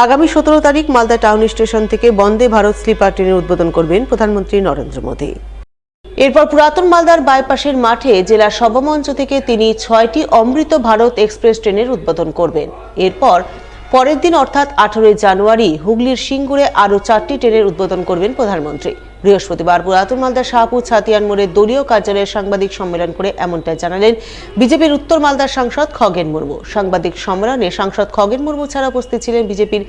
আগামী 17 তারিখ Malda town station থেকে বন্দে ভারত স্লিপার ট্রেনের উদ্বোধন করবেন প্রধানমন্ত্রী নরেন্দ্র মোদী। এরপর পুরাতন মালদার বাইপাসের মাঠে জেলা সভামঞ্চ থেকে তিনি 6টি অমৃত ভারত এক্সপ্রেস ট্রেনের উদ্বোধন করবেন। এরপর পরের দিন অর্থাৎ 18 জানুয়ারি হুগলির সিঙ্গুরে আরও 4টি ট্রেনের উদ্বোধন করবেন প্রধানমন্ত্রী। বৃহস্পতিবার পুরাতন মালদার শাহপুর ছাতিয়ান মোড়ে দলীয় কার্যালয়ে সাংবাদিক সম্মেলন করে এমনটাই জানালেন বিজেপির উত্তর মালদার সাংসদ খগেন মুর্মু। সাংবাদিক সম্মেলনে সাংসদ খগেন মুর্মু ছাড়া উপস্থিত ছিলেন বিজেপির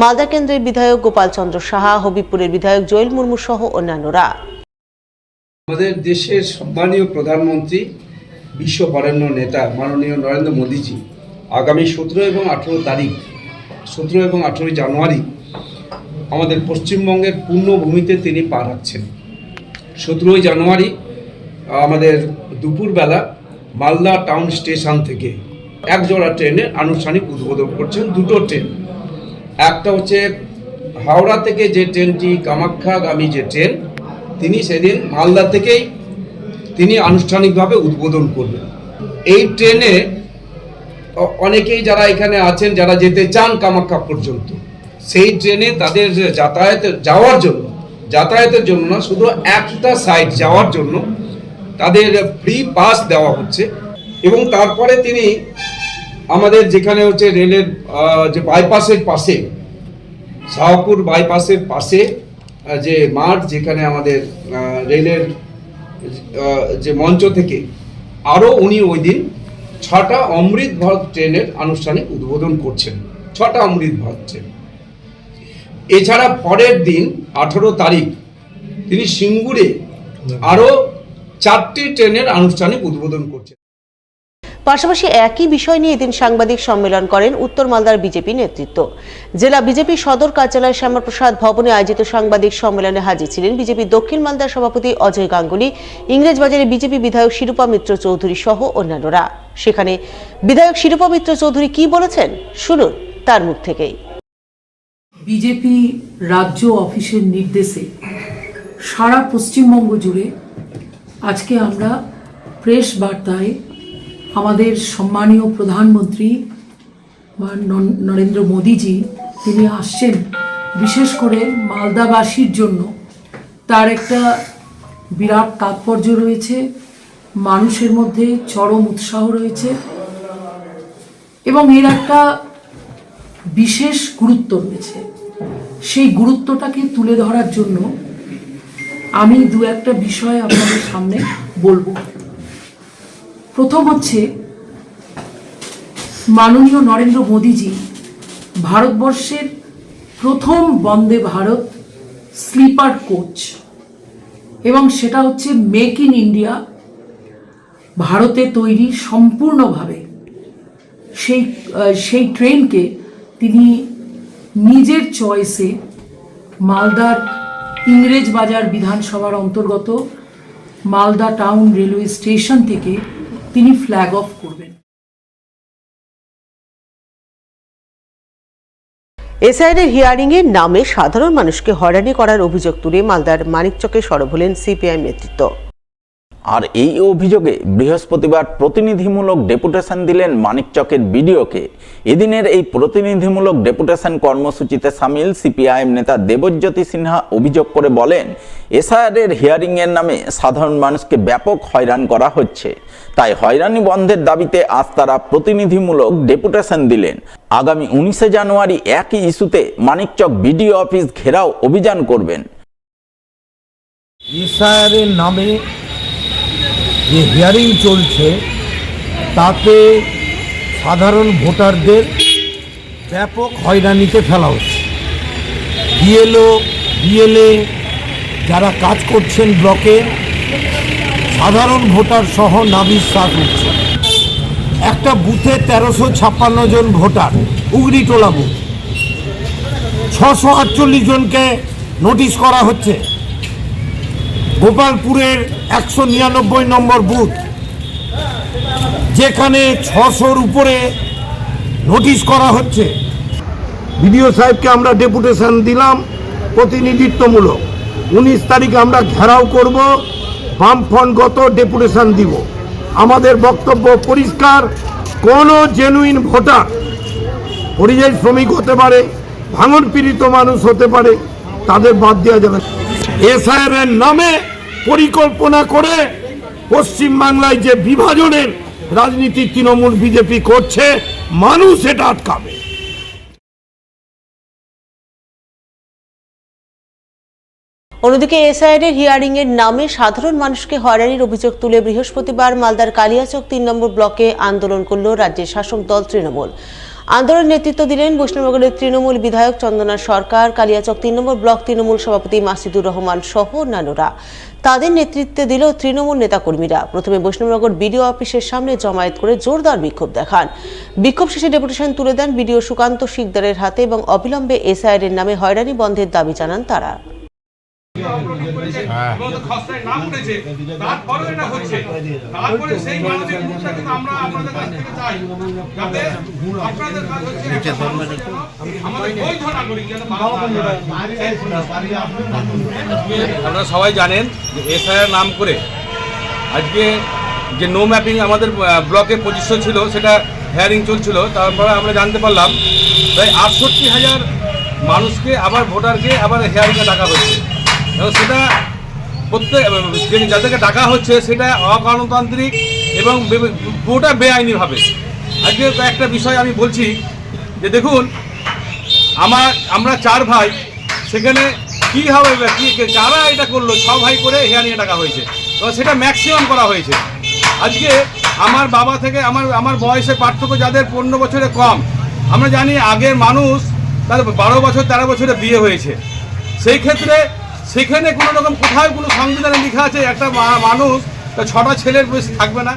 মালদা কেন্দ্রের বিধায়ক গোপাল চন্দ্র সাহা, হবিবপুরের বিধায়ক জয়েল মুর্মু সহ অন্যান্যরা। আমাদের দেশের সম্মানীয় প্রধানমন্ত্রী, বিশ্ব বরেণ্য নেতা মাননীয় নরেন্দ্র মোদীজি আগামী 17 এবং 18 জানুয়ারি আমাদের পশ্চিমবঙ্গের পূর্ণভূমিতে তিনি পা রাখছেন। 17 জানুয়ারি আমাদের দুপুরবেলা মালদা টাউন স্টেশন থেকে একজোড়া ট্রেনের আনুষ্ঠানিক উদ্বোধন করছেন। দুটো ট্রেন, একটা হচ্ছে হাওড়া থেকে যে ট্রেনটি কামাখ্যাগামী যে ট্রেন, তিনি সেদিন মালদা থেকেই তিনি আনুষ্ঠানিকভাবে উদ্বোধন করবেন। এই ট্রেনে অনেকেই যারা এখানে আছেন, যারা যেতে চান কামাখ্যা পর্যন্ত, সেই ট্রেনে তাদের যাতায়াতের জন্য না, শুধু একটা সাইড যাওয়ার জন্য তাদের ফ্রি পাস দেওয়া হচ্ছে। এবং তারপরে তিনি আমাদের যেখানে হচ্ছে রেলের যে বাইপাসের পাশে, শাহপুর বাইপাসের পাশে যে মাঠ, যেখানে আমাদের রেলের যে মঞ্চ থেকে আরও উনি ওই দিন 6টা অমৃত ভারত ট্রেনের আনুষ্ঠানিক উদ্বোধন করছেন। 6টা অমৃত ভারত ট্রেন। এছাড়া পরের দিন 18 তারিখ তিনি সিঙ্গুরে আরও 4টি ট্রেনের আনুষ্ঠানিক উদ্বোধন করছেন। পাশাপাশি একই বিষয় নিয়ে এদিন সাংবাদিক সম্মেলন করেন উত্তর মালদার বিজেপি নেতৃত্ব। জেলা বিজেপি সদর কার্যালয় শ্যামাপ্রসাদ ভবনে আয়োজিত সাংবাদিক সম্মেলনে হাজির ছিলেন বিজেপি দক্ষিণ মালদার সভাপতি অজয় গাঙ্গুলি, ইংরেজবাজারে বিজেপি বিধায়ক শিরূপা মিত্র চৌধুরী সহ অন্যান্যরা। সেখানে বিধায়ক শিরূপা মিত্র চৌধুরী কি বলেছেন শুনুন তার মুখ থেকেই। বিজেপি রাজ্য অফিসের নির্দেশে সারা পশ্চিমবঙ্গ জুড়ে আজকে আমরা প্রেস বার্তায় আমাদের সম্মানীয় প্রধানমন্ত্রী নরেন্দ্র মোদীজি তিনি আসছেন, বিশেষ করে মালদাবাসীর জন্য তার একটা বিরাট তাৎপর্য রয়েছে, মানুষের মধ্যে চরম উৎসাহ রয়েছে এবং এর একটা বিশেষ গুরুত্ব রয়েছে। সেই গুরুত্বটাকে তুলে ধরার জন্য আমি দু একটা বিষয় আপনাদের সামনে বলবো। প্রথম হচ্ছে, মাননীয় নরেন্দ্র মোদীজি ভারতবর্ষের প্রথম বন্দে ভারত স্লিপার কোচ, এবং সেটা হচ্ছে মেক ইন ইন্ডিয়া, ভারতে তৈরি সম্পূর্ণভাবে। সেই ট্রেনকে তিনি নিজের চয়েসে মালদার ইংরেজবাজার বিধানসভার অন্তর্গত মালদা টাউন রেলওয়ে স্টেশন থেকে তিনি ফ্ল্যাগ অফ করবেন। এসআইআর হিয়ারিং এর নামে সাধারণ মানুষকে হয়রানি করার অভিযোগ তুলে মালদার মানিকচকে সরব হলেন সিপিআই নেতৃত্ব। আর এই অভিযোগে বৃহস্পতিবার প্রতিনিধিমূলক ডেপুটেশন দিলেন মানিকচকের বিডিওকে। এদিনের এই প্রতিনিধিমূলক ডেপুটেশন কর্মসূচিতে সামিল সিপিআইএম নেতা দেবজ্যোতি সিনহা অভিযোগ করে বলেন, এসআইআর হিয়ারিংয়ের নামে সাধারণ মানুষকে ব্যাপক হয়রান করা হচ্ছে। তাই হয়রানি বন্ধের দাবিতে আজ তারা প্রতিনিধিমূলক ডেপুটেশন দিলেন। আগামী 19 জানুয়ারি একই ইস্যুতে মানিকচক বিডিও অফিস ঘেরাও অভিযান করবেন। এসআইআরের নামে যে হিয়ারিং চলছে তাতে সাধারণ ভোটারদের ব্যাপক হয়রানিতে ফেলা হচ্ছে। বিএলও বিএলএ যারা কাজ করছেন ব্লকে, সাধারণ ভোটার সহ নাবিশ্বাস উঠছে। একটা বুথে 1356 জন ভোটার, উগরিটোলা বুথ, 648 জনকে নোটিশ করা হচ্ছে। গোপালপুরের 199 নম্বর বুথ, যেখানে 600-র উপরে নোটিশ করা হচ্ছে। বিডিও সাহেবকে আমরা ডেপুটেশন দিলাম প্রতিনিধিত্বমূলক। 19 তারিখে আমরা ঘেরাও করব, বামফ্রন্টগত ডেপুটেশন দিব। আমাদের বক্তব্য পরিষ্কার, কোনো জেনুইন ভোটার, পরিযায়ী শ্রমিক হতে পারে, ভাঙন পীড়িত মানুষ হতে পারে, তাদের বাদ দেওয়া যাবে না। এসআইআর এর নামে পরিকল্পনা করে পশ্চিমবাংলায় যে বিভাজনের রাজনীতি তৃণমূল বিজেপি করছে, মানুষ এটা আটকাবে। অন্যদিকে এসআইআর এর হিয়ারিং এর নামে সাধারণ মানুষকে হয়রানির অভিযোগ তুলে বৃহস্পতিবার মালদার কালিয়াচক ৩ নম্বর ব্লকে আন্দোলন করল রাজ্যের শাসক দল তৃণমূল। আন্দোলনের নেতৃত্ব দিলেন বৈষ্ণবনগরের তৃণমূল বিধায়ক চন্দনা সরকার, কালিয়াচক ৩ নম্বর ব্লক তৃণমূল সভাপতি মাসিদুর রহমান সহ অন্যান্যরা। তাদের নেতৃত্বে দিল তৃণমূল নেতাকর্মীরা। প্রথমে বৈষ্ণবনগর বিডিও অফিসের সামনে জমায়েত করে জোরদার বিক্ষোভ দেখান। বিক্ষোভ শেষে ডেপুটেশন তুলে দেন বিডিও সুকান্ত শিকদারের হাতে এবং অবিলম্বে এসআইআর এর নামে হয়রানি বন্ধের দাবি জানান তারা। আপনারা সবাই জানেন যে এসআইআর নাম করে আজকে যে নো ম্যাপিং আমাদের ব্লকে 2500 ছিল, সেটা হেয়ারিং চলছিল। তারপরে আমরা জানতে পারলাম প্রায় 68,000 মানুষকে আবার ভোটারকে আবার হেয়ারিংয়ে ডাকা হচ্ছে। এবং সেটা প্রত্যেক যাদেরকে ডাকা হচ্ছে সেটা অগণতান্ত্রিক এবং পুরোটা বেআইনিভাবে। আজকে একটা বিষয় আমি বলছি যে দেখুন, আমরা 4 ভাই, সেখানে কী হবে, কারা এটা করলো, 6 ভাই করে হেয়ারিংয়ে ডাকা হয়েছে এবং সেটা ম্যাক্সিমাম করা হয়েছে। আজকে আমার বাবা থেকে আমার বয়সের পার্থক্য যাদের 15 বছরে কম, আমরা জানি আগের মানুষ তার 12 বছর 13 বছরে বিয়ে হয়েছে। সেই ক্ষেত্রে সেখানে কোনো রকম কোথাও কোনো সংবিধানে লেখা আছে একটা মানুষ 6টা ছেলের বেশি থাকবে না।